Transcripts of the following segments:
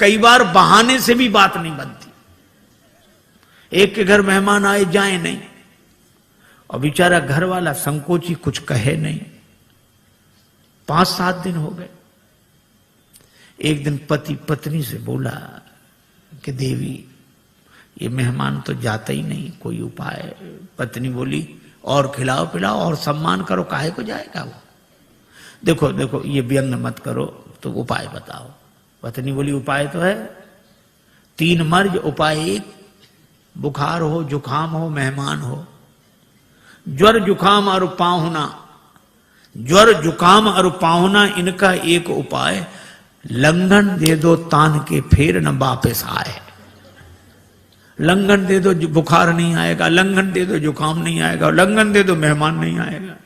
कई बार बहाने से भी बात नहीं बनती। एक के घर मेहमान आए जाए नहीं, और बेचारा घर वाला संकोची कुछ कहे नहीं। 5-7 दिन हो गए। एक दिन पति पत्नी से बोला कि देवी, ये मेहमान तो जाता ही नहीं, कोई उपाय। पत्नी बोली, और खिलाओ पिलाओ और सम्मान करो, काहे को जाएगा वो। देखो देखो, ये व्यंग मत करो, तो उपाय बताओ। पत्नी बोली, उपाय तो है 3 मर्ज, उपाय 1। बुखार हो, जुखाम हो, मेहमान हो। ज्वर जुखाम और पाहुना, ज्वर जुखाम और पाहुना, इनका एक उपाय, लंघन दे दो तान के फिर न वापस आए। लंघन दे दो, बुखार नहीं आएगा। लंघन दे दो, जुखाम नहीं आएगा। लंघन दे दो, मेहमान नहीं आएगा।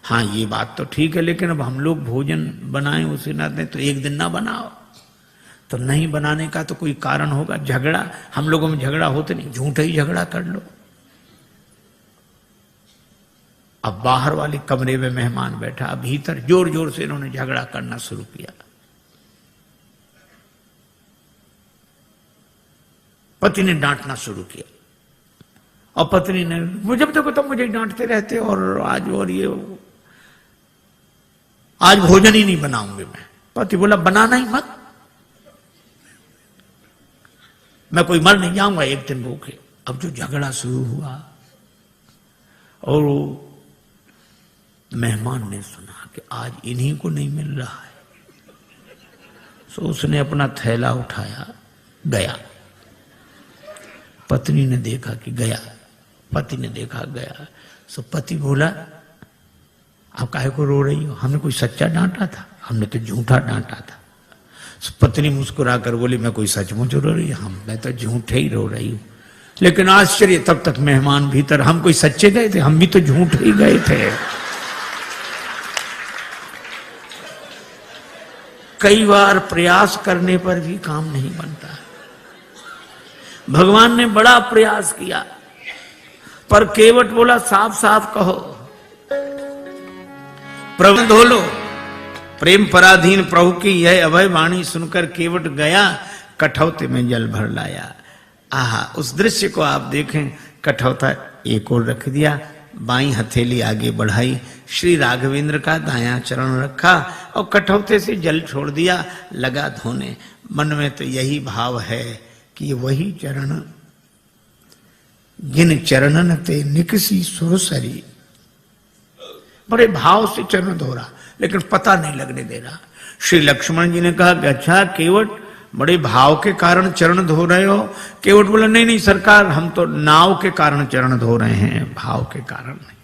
हाँ, ये बात तो ठीक है, लेकिन अब हम लोग भोजन बनाएं उसे ना दें तो एक दिन ना बनाओ। तो नहीं बनाने का तो कोई कारण होगा। झगड़ा, हम लोगों में झगड़ा होते नहीं, झूठा ही झगड़ा कर लो। अब बाहर वाले कमरे में मेहमान बैठा, भीतर जोर जोर से इन्होंने झगड़ा करना शुरू किया। पति ने डांटना शुरू किया, और पत्नी ने, जब देखो तब मुझे डांटते रहते, और आज भोजन ही नहीं बनाऊंगी मैं। पति बोला, बनाना ही मत, मैं कोई मर नहीं जाऊंगा एक दिन भूखे। अब जो झगड़ा शुरू हुआ, और मेहमान ने सुना कि आज इन्हीं को नहीं मिल रहा है, तो उसने अपना थैला उठाया, गया। पत्नी ने देखा कि गया, पति ने देखा गया। सो पति बोला, आप काहे को रो रही हो? हमने कोई सच्चा डांटा था? हमने तो झूठा डांटा था। सो पत्नी मुस्कुरा कर बोली, मैं कोई सचमुच रो रही हूं? मैं तो झूठे ही रो रही हूं। लेकिन आश्चर्य, तब तक मेहमान भीतर, हम कोई सच्चे गए थे? हम भी तो झूठे ही गए थे। कई बार प्रयास करने पर भी काम नहीं बनता। भगवान ने बड़ा प्रयास किया, पर केवट बोला, साफ साफ कहो, प्रभु धो लो। प्रेम पराधीन प्रभु की यह अभय वाणी सुनकर केवट गया, कठौते में जल भर लाया। आहा, उस दृश्य को आप देखें। कठौता एक और रख दिया, बाईं हथेली आगे बढ़ाई, श्री राघवेंद्र का दायां चरण रखा, और कठौते से जल छोड़ दिया, लगा धोने। मन में तो यही भाव है कि वही चरण, जिन चरणन ते निकसी सुरसरी। बड़े भाव से चरण धो रहा, लेकिन पता नहीं लगने दे रहा। श्री लक्ष्मण जी ने कहा, अच्छा केवट, बड़े भाव के कारण चरण धो रहे हो? केवट बोला, नहीं नहीं सरकार, हम तो नाव के कारण चरण धो रहे हैं, भाव के कारण नहीं।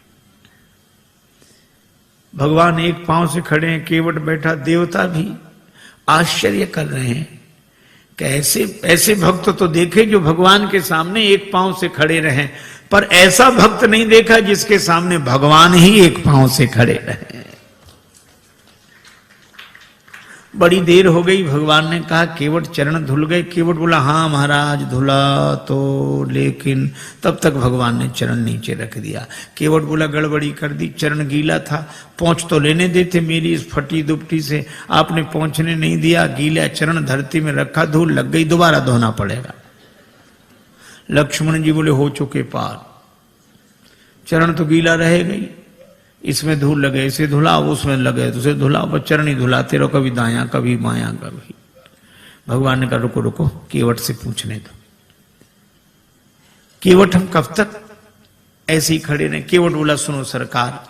भगवान एक पांव से खड़े हैं, केवट बैठा। देवता भी आश्चर्य कर रहे हैं कि ऐसे भक्त तो देखे जो भगवान के सामने एक पांव से खड़े रहे, पर ऐसा भक्त नहीं देखा जिसके सामने भगवान ही एक पांव से खड़े रहे। बड़ी देर हो गई, भगवान ने कहा, केवट चरण धुल गए? केवट बोला, हाँ महाराज धुला तो, लेकिन तब तक भगवान ने चरण नीचे रख दिया। केवट बोला, गड़बड़ी कर दी, चरण गीला था, पहुंच तो लेने देते मेरी इस फटी दुपटी से, आपने पहुंचने नहीं दिया, गीला चरण धरती में रखा, धूल लग गई, दोबारा धोना पड़ेगा। लक्ष्मण जी बोले, हो चुके पार, चरण तो गीला रहेगा ही, इसमें धूल लगे इसे धुलाओ, उसमें लगे तो उसे धुलाओ, बस चरण ही धुलाते रहो, कभी दायां कभी बायां कभी। भगवान ने कहा, रुको रुको, केवट से पूछने दो। केवट, हम कब तक ऐसे ही खड़े रहे? केवट बोला, सुनो सरकार,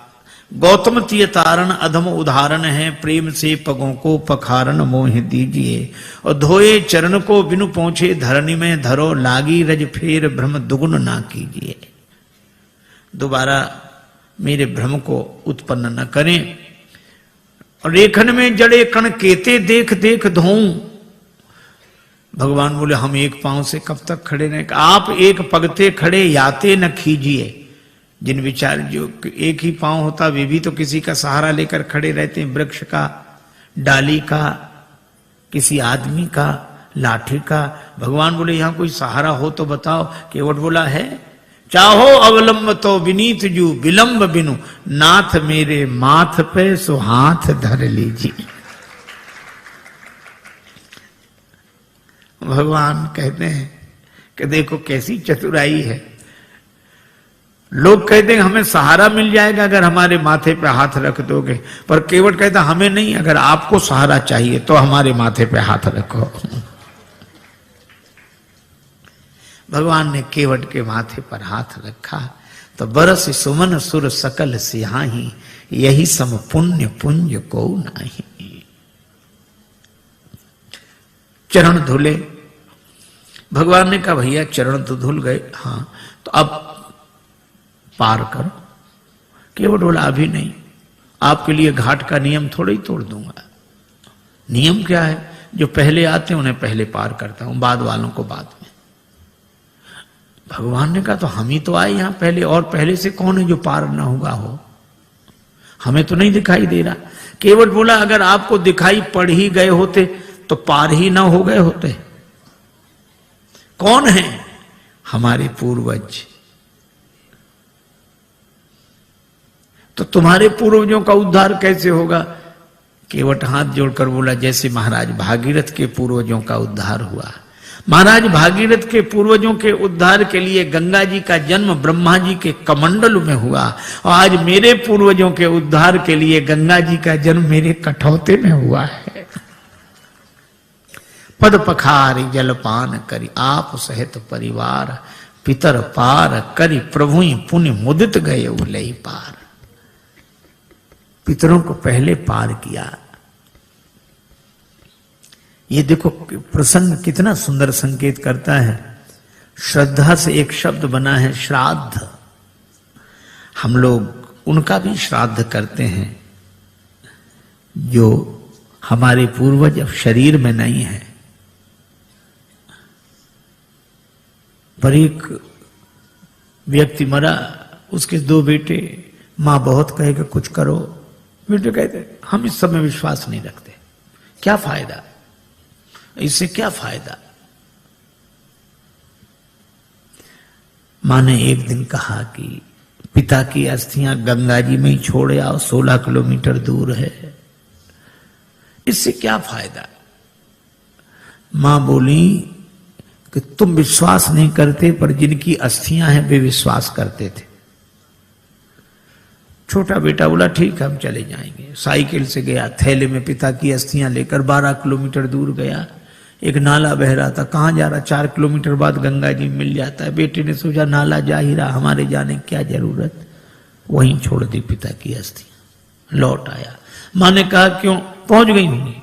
गौतम तीय तारण अधम उदाहरण है, प्रेम से पगों को पखारन मोह दीजिए, और धोए चरण को बिनु पहुंचे धरनी में धरो, लागी रज फेर भ्रम दुगुन ना कीजिए। दोबारा मेरे भ्रम को उत्पन्न न करें। रेखन में जड़े कण केते देख देख धोऊं। भगवान बोले, हम एक पांव से कब तक खड़े रहें? आप एक पगते खड़े याते न खीजिए। जिन विचार जो एक ही पांव होता, वे भी तो किसी का सहारा लेकर खड़े रहते हैं, वृक्ष का, डाली का, किसी आदमी का, लाठी का। भगवान बोले, यहां कोई सहारा हो तो बताओ। केवट बोला, है, चाहो अवलंब तो विनीत जू, विलंब बिनु नाथ मेरे माथ पे सो हाथ धर लीजिए। भगवान कहते हैं कि देखो कैसी चतुराई है। लोग कहते हैं हमें सहारा मिल जाएगा अगर हमारे माथे पे हाथ रख दोगे, पर केवट कहता हमें नहीं, अगर आपको सहारा चाहिए तो हमारे माथे पे हाथ रखो। भगवान ने केवट के माथे पर हाथ रखा तो बरस सुमन सुर सकल सिहाही, यही सम पुण्य पुंज को नाही। चरण धुले। भगवान ने कहा भैया चरण तो धुल गए, हाँ तो अब पार करो। केवट बोला अभी नहीं, आपके लिए घाट का नियम थोड़ा ही तोड़ दूंगा। नियम क्या है? जो पहले आते हैं उन्हें पहले पार करता हूं, बाद वालों को बाद में। भगवान ने कहा तो हम ही तो आए यहां पहले, और पहले से कौन है जो पार ना हुआ हो? हमें तो नहीं दिखाई दे रहा। केवट बोला अगर आपको दिखाई पड़ ही गए होते तो पार ही ना हो गए होते। कौन है? हमारे पूर्वज। तो तुम्हारे पूर्वजों का उद्धार कैसे होगा? केवट हाथ जोड़कर बोला जैसे महाराज भागीरथ के पूर्वजों का उद्धार हुआ। महाराज भागीरथ के पूर्वजों के उद्धार के लिए गंगा जी का जन्म ब्रह्मा जी के कमंडल में हुआ, और आज मेरे पूर्वजों के उद्धार के लिए गंगा जी का जन्म मेरे कठौते में हुआ है। पद पखारी जलपान करी, आप सहित परिवार, पितर पार करी, प्रभु पुण्य मुदित गए उलई पार। पितरों को पहले पार किया। ये देखो प्रसंग कितना सुंदर संकेत करता है। श्रद्धा से एक शब्द बना है श्राद्ध। हम लोग उनका भी श्राद्ध करते हैं जो हमारे पूर्वज अब शरीर में नहीं है। पर एक व्यक्ति मरा, उसके 2 बेटे, मां बहुत कहेगा कुछ करो, बेटे कहते हम इस सब में विश्वास नहीं रखते, क्या फायदा, इससे क्या फायदा। मां ने एक दिन कहा कि पिता की अस्थियां गंगा जी में ही छोड़ आओ, 16 किलोमीटर दूर है, इससे क्या फायदा। मां बोली कि तुम विश्वास नहीं करते, पर जिनकी अस्थियां हैं वे विश्वास करते थे। छोटा बेटा बोला ठीक है हम चले जाएंगे। साइकिल से गया, थैले में पिता की अस्थियां लेकर 12 किलोमीटर दूर गया। एक नाला बह रहा था, कहां जा रहा, 4 किलोमीटर बाद गंगा जी मिल जाता है। बेटे ने सोचा नाला जा ही रहा, हमारे जाने की क्या जरूरत, वहीं छोड़ दी पिता की अस्थियां। लौट आया, मां ने कहा क्यों, पहुंच गई होंगी।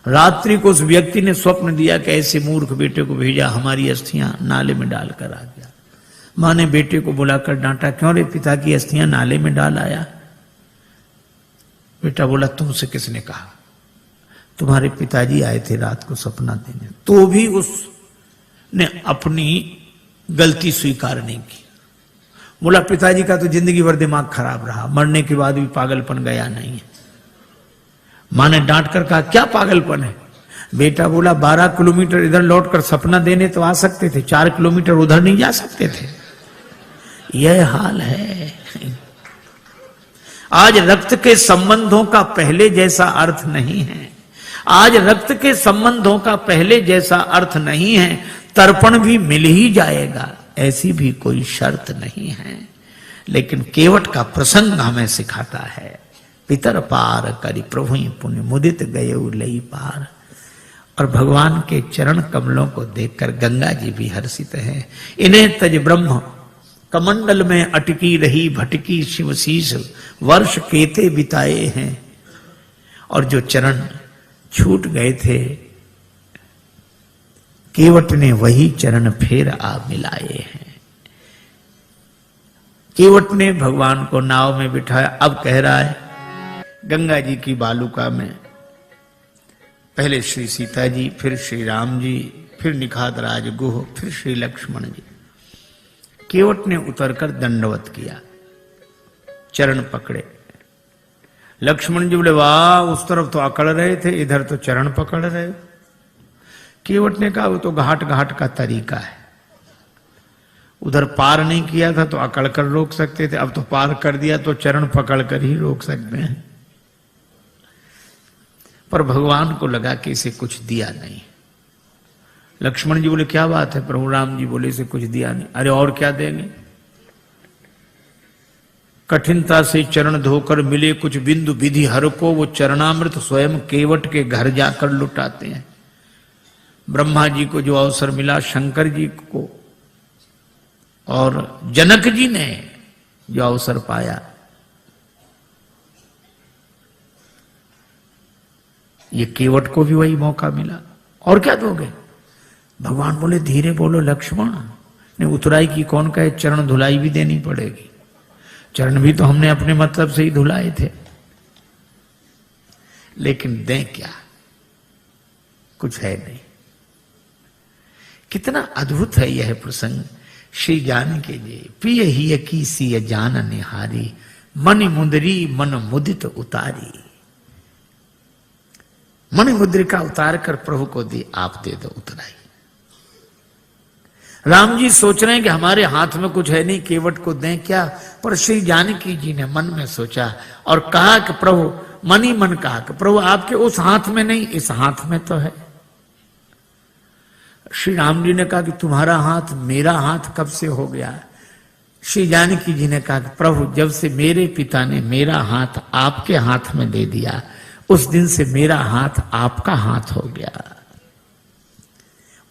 रात्रि को उस व्यक्ति ने स्वप्न दिया कि ऐसे मूर्ख बेटे को भेजा, हमारी अस्थियां नाले में डालकर आ गया। मां ने बेटे को बुलाकर डांटा, क्यों रे पिता की अस्थियां नाले में डाल आया। बेटा बोला तुमसे किसने कहा, तुम्हारे पिताजी आए थे रात को सपना देने। तो भी उसने अपनी गलती स्वीकार नहीं की। बोला पिताजी का तो जिंदगी भर दिमाग खराब रहा, मरने के बाद भी पागलपन गया नहीं है। मां ने डांट कर कहा क्या पागलपन है। बेटा बोला 12 किलोमीटर इधर लौटकर सपना देने तो आ सकते थे, 4 किलोमीटर उधर नहीं जा सकते थे। यह हाल है। आज रक्त के संबंधों का पहले जैसा अर्थ नहीं है। आज रक्त के संबंधों का पहले जैसा अर्थ नहीं है। तर्पण भी मिल ही जाएगा, ऐसी भी कोई शर्त नहीं है। लेकिन केवट का प्रसंग हमें सिखाता है, पितर पार करी प्रभु पुण्य मुदित गए लई पार। और भगवान के चरण कमलों को देखकर गंगा जी भी हर्षित हैं। इन्हें तज ब्रह्म कमंडल में अटकी रही भटकी शिवशीष, वर्ष केते बिताए हैं। और जो चरण छूट गए थे, केवट ने वही चरण फिर आ मिलाए हैं। केवट ने भगवान को नाव में बिठाया। अब कह रहा है गंगा जी की बालुका में पहले श्री सीता जी, फिर श्री राम जी, फिर निखात राज गुह, फिर श्री लक्ष्मण जी। केवट ने उतरकर दंडवत किया, चरण पकड़े। लक्ष्मण जी बोले वाह, उस तरफ तो अकड़ रहे थे, इधर तो चरण पकड़ रहे। केवट ने कहा वो तो घाट घाट का तरीका है, उधर पार नहीं किया था तो अकड़ कर रोक सकते थे, अब तो पार कर दिया तो चरण पकड़ कर ही रोक सकते हैं। पर भगवान को लगा कि इसे कुछ दिया नहीं, लक्ष्मण जी बोले क्या बात है प्रभु? राम जी बोले इसे कुछ दिया नहीं। अरे और क्या देंगे? कठिनता से चरण धोकर मिले कुछ बिंदु विधि हर को, वो चरणामृत स्वयं केवट के घर जाकर लुटाते हैं। ब्रह्मा जी को जो अवसर मिला, शंकर जी को और जनक जी ने जो अवसर पाया, ये केवट को भी वही मौका मिला। और क्या दोगे? भगवान बोले धीरे बोलो लक्ष्मण, ने उतराई की कौन कहे, चरण धुलाई भी देनी पड़ेगी। चरण भी तो हमने अपने मतलब से ही धुलाए थे, लेकिन दें क्या? कुछ है नहीं। कितना अद्भुत है यह प्रसंग। श्री जानकी जी पिय ही की सी जान निहारी, मन मुंदरी मन मुदित उतारी। मणि मुद्रिका उतार कर प्रभु को दी, आप दे दो उतराई। राम जी सोच रहे हैं कि हमारे हाथ में कुछ है नहीं, केवट को दें क्या? पर श्री जानकी जी ने मन में सोचा और कहा कि प्रभु, मन ही मन कहा कि प्रभु आपके उस हाथ में नहीं, इस हाथ में तो है। श्री राम जी ने कहा कि तुम्हारा हाथ मेरा हाथ कब से हो गया? श्री जानकी जी ने कहा कि प्रभु जब से मेरे पिता ने मेरा हाथ आपके हाथ में दे दिया, उस दिन से मेरा हाथ आपका हाथ हो गया।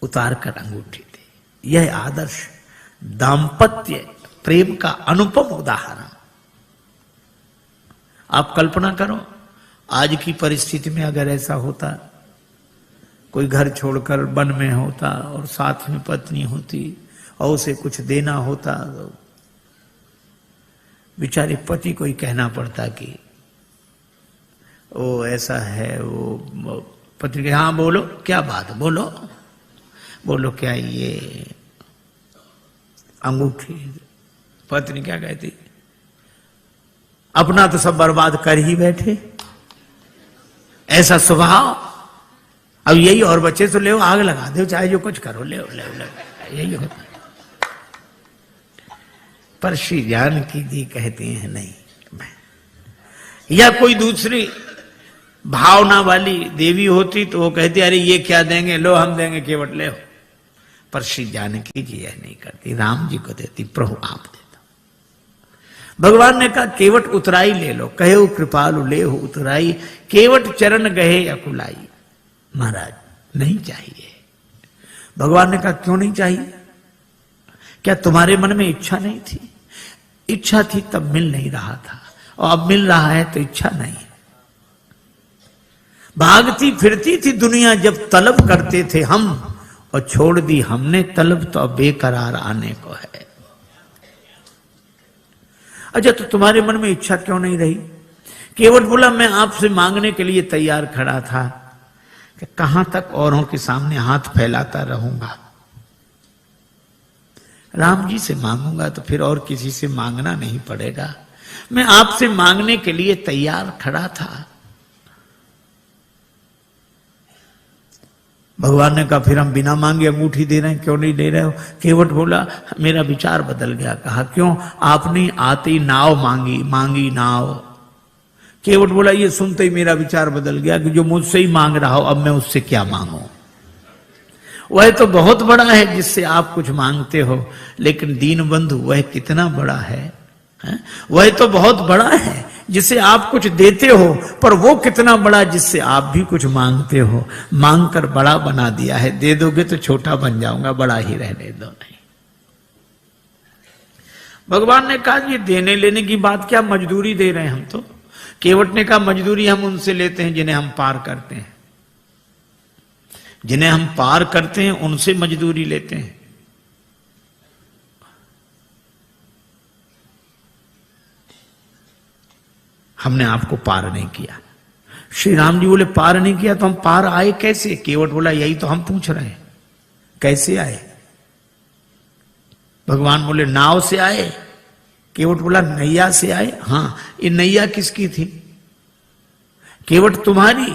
उतार कर अंगूठी दी। यह आदर्श दाम्पत्य प्रेम का अनुपम उदाहरण। आप कल्पना करो, आज की परिस्थिति में अगर ऐसा होता, कोई घर छोड़कर वन में होता और साथ में पत्नी होती और उसे कुछ देना होता, तो बेचारे पति को ही कहना पड़ता कि वो ऐसा है, वो पत्नी के हाँ बोलो क्या बात, बोलो बोलो क्या ये अंगूठी। पत्नी क्या कहती, अपना तो सब बर्बाद कर ही बैठे, ऐसा स्वभाव। अब यही और बच्चे तो ले आग लगा दो, चाहे जो कुछ करो, ले यही होता। पर श्री जानकी जी कहती हैं नहीं। या कोई दूसरी भावना वाली देवी होती तो वो कहती अरे ये क्या देंगे, लो हम देंगे केवट, ले हो। पर श्री जानकी जी यह नहीं करती, राम जी को देती, प्रभु आप दे दो। भगवान ने कहा केवट उतराई ले लो, कहे कृपालु ले हो उतराई, केवट चरण गहे अकुलाई। महाराज नहीं चाहिए। भगवान ने कहा क्यों नहीं चाहिए? क्या तुम्हारे मन में इच्छा नहीं थी? इच्छा थी तब मिल नहीं रहा था, और अब मिल रहा है तो इच्छा नहीं। भागती फिरती थी दुनिया जब तलब करते थे हम, और छोड़ दी हमने तलब तो अब बेकरार आने को है। अच्छा तो तुम्हारे मन में इच्छा क्यों नहीं रही? केवट बोला मैं आपसे मांगने के लिए तैयार खड़ा था कि कहां तक औरों के सामने हाथ फैलाता रहूंगा। राम जी से मांगूंगा तो फिर और किसी से मांगना नहीं पड़ेगा। मैं आपसे मांगने के लिए तैयार खड़ा था। भगवान ने कहा फिर हम बिना मांगे अंगूठी दे रहे हैं, क्यों नहीं दे रहे हो? केवट बोला मेरा विचार बदल गया। कहा क्यों? आपने आते ही नाव मांगी नाव। केवट बोला ये सुनते ही मेरा विचार बदल गया कि जो मुझसे ही मांग रहा हो, अब मैं उससे क्या मांगू? वह तो बहुत बड़ा है जिससे आप कुछ मांगते हो, लेकिन दीन बंधु वह कितना बड़ा है? वह तो बहुत बड़ा है जिसे आप कुछ देते हो, पर वो कितना बड़ा जिससे आप भी कुछ मांगते हो। मांग कर बड़ा बना दिया है, दे दोगे तो छोटा बन जाऊंगा, बड़ा ही रहने दो। नहीं, भगवान ने कहा ये देने लेने की बात क्या, मजदूरी दे रहे हैं हम तो। केवट ने कहा मजदूरी हम उनसे लेते हैं जिन्हें हम पार करते हैं, जिन्हें हम पार करते हैं उनसे मजदूरी लेते हैं। हमने आपको पार नहीं किया। श्री राम जी बोले पार नहीं किया तो हम पार आए कैसे? केवट बोला यही तो हम पूछ रहे हैं, कैसे आए? भगवान बोले नाव से आए। केवट बोला नैया से आए। हाँ, ये नैया किसकी थी? केवट तुम्हारी।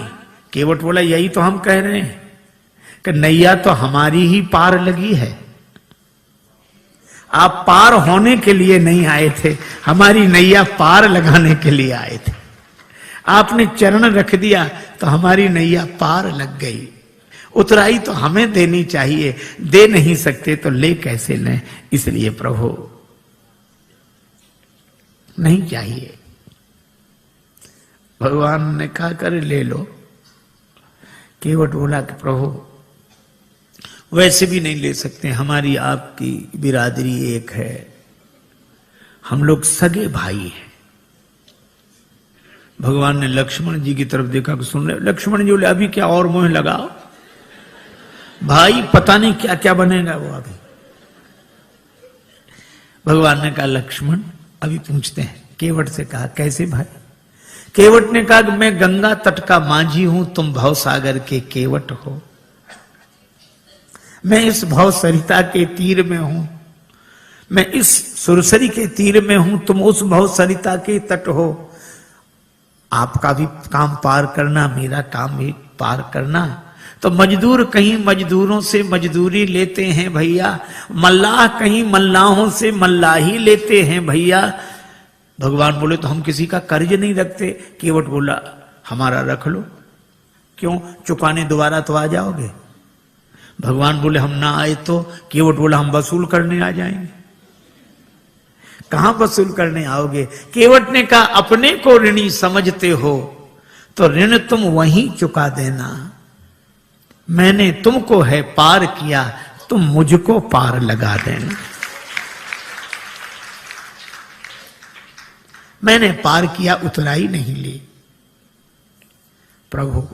केवट बोला यही तो हम कह रहे हैं कि नैया तो हमारी ही पार लगी है। आप पार होने के लिए नहीं आए थे, हमारी नैया पार लगाने के लिए आए थे। आपने चरण रख दिया तो हमारी नैया पार लग गई। उतराई तो हमें देनी चाहिए, दे नहीं सकते तो ले कैसे लें। इसलिए प्रभु नहीं चाहिए। भगवान ने कहा करे ले लो। केवट बोला कि प्रभु वैसे भी नहीं ले सकते, हमारी आपकी बिरादरी एक है, हम लोग सगे भाई हैं। भगवान ने लक्ष्मण जी की तरफ देखा कि सुन रहे। लक्ष्मण जी बोले अभी क्या और मोह लगाओ भाई, पता नहीं क्या क्या बनेगा वो अभी। भगवान ने कहा लक्ष्मण अभी पूछते हैं। केवट से कहा कैसे भाई? केवट ने कहा कि मैं गंगा तट का माझी हूं, तुम भवसागर के केवट हो। मैं इस भव सरिता के तीर में हूं, मैं इस सुरसरी के तीर में हूं, तुम उस भव सरिता के तट हो। आपका भी काम पार करना, मेरा काम भी पार करना। तो मजदूर कहीं मजदूरों से मजदूरी लेते हैं भैया, मल्लाह कहीं मल्लाहों से मल्लाही लेते हैं भैया। भगवान बोले तो हम किसी का कर्ज नहीं रखते। केवट बोला हमारा रख लो। क्यों? चुकाने दोबारा तो आ जाओगे। भगवान बोले हम ना आए तो? केवट बोला हम वसूल करने आ जाएंगे। कहां वसूल करने आओगे? केवट ने कहा अपने को ऋणी समझते हो तो ऋण तुम वहीं चुका देना। मैंने तुमको है पार किया, तुम मुझको पार लगा देना। मैंने पार किया, उतराई नहीं ली। प्रभु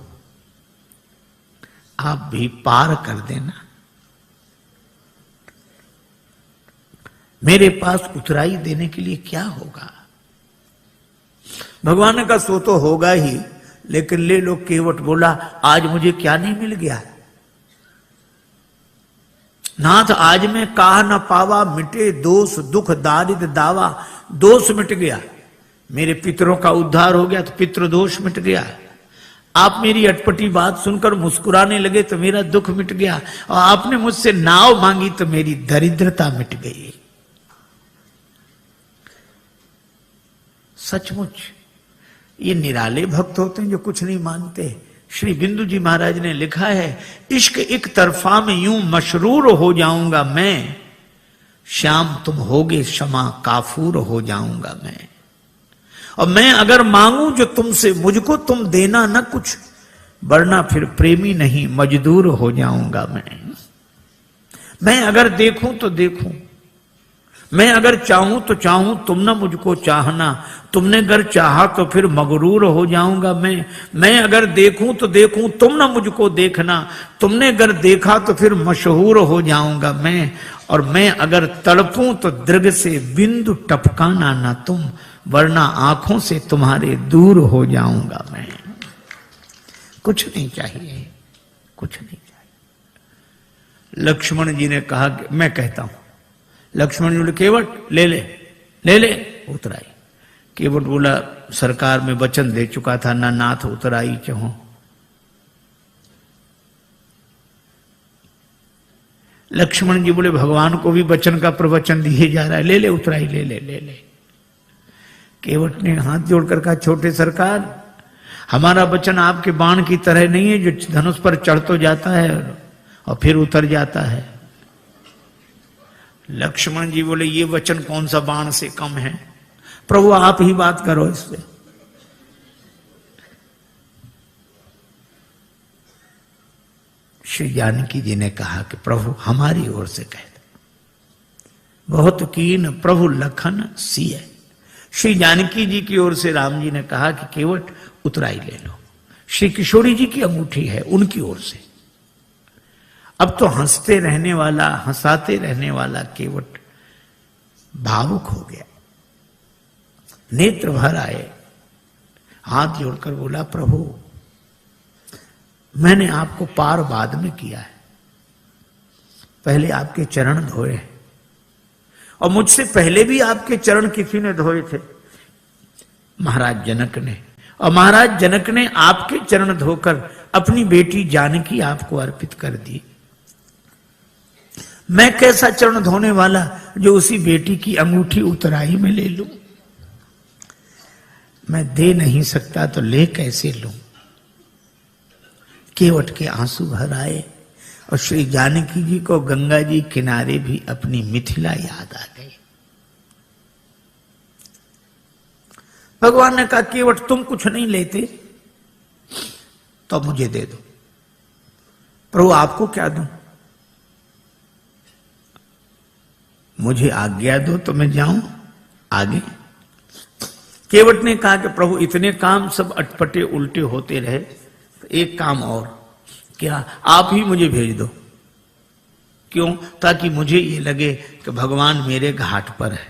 आप भी पार कर देना। मेरे पास उतराई देने के लिए क्या होगा? भगवान ने कहा सो तो होगा ही, लेकिन ले लो। केवट बोला आज मुझे क्या नहीं मिल गया? नाथ आज मैं काह न पावा, मिटे दोष दुख दारिद्र दावा। दोष मिट गया, मेरे पितरों का उद्धार हो गया तो पितृ दोष मिट गया। आप मेरी अटपटी बात सुनकर मुस्कुराने लगे तो मेरा दुख मिट गया, और आपने मुझसे नाव मांगी तो मेरी दरिद्रता मिट गई। सचमुच ये निराले भक्त होते हैं जो कुछ नहीं मानते। श्री बिंदु जी महाराज ने लिखा है इश्क एक तरफा में यूं मशरूर हो जाऊंगा मैं, श्याम तुम होगे क्षमा काफूर हो जाऊंगा मैं। और मैं अगर मांगू जो तुमसे मुझको तुम देना न कुछ, वरना फिर प्रेमी नहीं मजदूर हो जाऊंगा मैं अगर देखूं तो देखूं, मैं अगर चाहूं तो चाहूं, तुम न मुझको चाहना। तुमने अगर चाहा तो फिर मगरूर हो जाऊंगा मैं अगर देखूं तो देखूं, तुम न मुझको देखना। तुमने अगर देखा तो फिर मशहूर हो जाऊंगा मैं। और मैं अगर तड़पूं तो दृग से बिंदु टपकाना ना तुम, वरना आंखों से तुम्हारे दूर हो जाऊंगा मैं। कुछ नहीं चाहिए, कुछ नहीं चाहिए। लक्ष्मण जी ने कहा कि मैं कहता हूं। लक्ष्मण जी बोले केवट ले ले ले ले उतराई। केवट बोला सरकार में वचन दे चुका था ना नाथ उतराई चाहो। लक्ष्मण जी बोले भगवान को भी वचन का प्रवचन दिए जा रहा है, ले ले उतराई ले ले ले ले। केवट ने हाथ जोड़कर कहा छोटे सरकार, हमारा वचन आपके बाण की तरह नहीं है जो धनुष पर चढ़ तो जाता है और फिर उतर जाता है। लक्ष्मण जी बोले ये वचन कौन सा बाण से कम है? प्रभु आप ही बात करो इससे। श्री जानकी जी ने कहा कि प्रभु हमारी ओर से कह दो। बहुत कीन प्रभु लखन सिय। श्री जानकी जी की ओर से राम जी ने कहा कि केवट उतराई ले लो। श्री किशोरी जी की अंगूठी है उनकी ओर से। अब तो हंसते रहने वाला, हंसाते रहने वाला केवट भावुक हो गया, नेत्र भर आए, हाथ जोड़कर बोला प्रभु मैंने आपको पार बाद में किया है, पहले आपके चरण धोए और मुझसे पहले भी आपके चरण किसी ने धोए थे, महाराज जनक ने। और महाराज जनक ने आपके चरण धोकर अपनी बेटी जानकी आपको अर्पित कर दी। मैं कैसा चरण धोने वाला जो उसी बेटी की अंगूठी उतराई में ले लूं? मैं दे नहीं सकता तो ले कैसे लूं? केवट के आंसू भर आए। और श्री जानकी जी को गंगा जी किनारे भी अपनी मिथिला याद आ गई। भगवान ने कहा केवट तुम कुछ नहीं लेते तो मुझे दे दो। प्रभु आपको क्या दूं? मुझे आज्ञा दो तो मैं जाऊं आगे। केवट ने कहा कि प्रभु इतने काम सब अटपटे उल्टे होते रहे, तो एक काम और, क्या आप ही मुझे भेज दो। क्यों? ताकि मुझे ये लगे कि भगवान मेरे घाट पर है,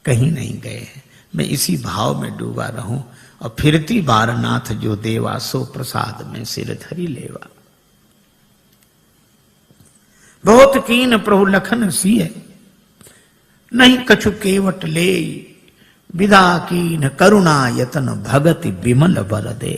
कहीं नहीं गए हैं, मैं इसी भाव में डूबा रहूं। और फिरती बारनाथ जो देवा, सो प्रसाद में सिर धरी लेवा। बहुत कीन प्रभु लखन सिए, नहीं कछु केवट ले, विदा कीन करुणा यतन भगति विमल बर दे।